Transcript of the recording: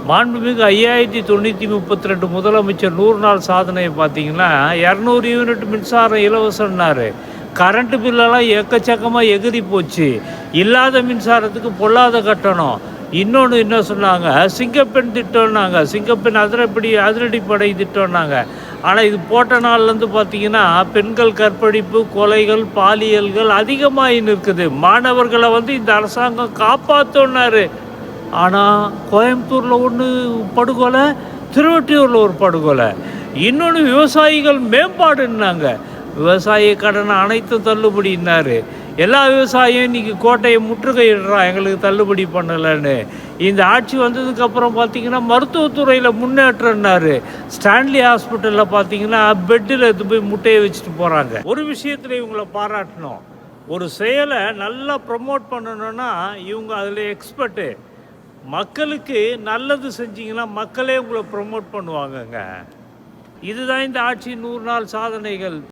மாண்புமிகு 5932 முதலமைச்சர் 100 நாள் சாதனை பார்த்தீங்கன்னா 200 யூனிட் மின்சாரம் இலவசம்னாரு. கரண்ட்டு பில்லெல்லாம் எக்கச்சக்கமாக எகிரி போச்சு. இல்லாத மின்சாரத்துக்கு பொல்லாத கட்டணம். இன்னொன்று என்ன சொன்னாங்க, சிங்கப்பெண் திட்டம்னாங்க. சிங்கப்பெண் அதிரடிப்படை திட்டம்னாங்க. ஆனால் இது போட்ட நாள்லேருந்து பார்த்தீங்கன்னா பெண்கள் கற்பழிப்பு, கொலைகள், பாலியல்கள் அதிகமாகின்னு இருக்குது. மாணவர்களை இந்த அரசாங்கம் காப்பாற்றோன்னாரு. ஆனால் கோயம்புத்தூரில் ஒன்று படுகொலை, திருவொற்றியூரில் ஒரு படுகொலை. இன்னொன்று விவசாயிகள் மேம்பாடுன்னாங்க. விவசாய கடனை அனைத்தும் தள்ளுபடினாரு. எல்லா விவசாயியும் இன்றைக்கி கோட்டையை முற்றுகையிடுறான், எங்களுக்கு தள்ளுபடி பண்ணலைன்னு. இந்த ஆட்சி வந்ததுக்கப்புறம் பார்த்திங்கன்னா மருத்துவத்துறையில் முன்னேற்றம்னாரு. ஸ்டான்லி ஹாஸ்பிட்டலில் பார்த்திங்கன்னா பெட்டில் எடுத்து போய் முட்டையை வச்சுட்டு போகிறாங்க. ஒரு விஷயத்தில் இவங்களை பாராட்டணும். ஒரு செயலை நல்லா ப்ரமோட் பண்ணணுன்னா இவங்க அதில் எக்ஸ்பர்ட்டு. மக்களுக்கு நல்லது செஞ்சிங்கன்னா மக்களே உங்களை ப்ரமோட் பண்ணுவாங்கங்க. இதுதான் இந்த ஆட்சி 100 நாள் சாதனைகள்.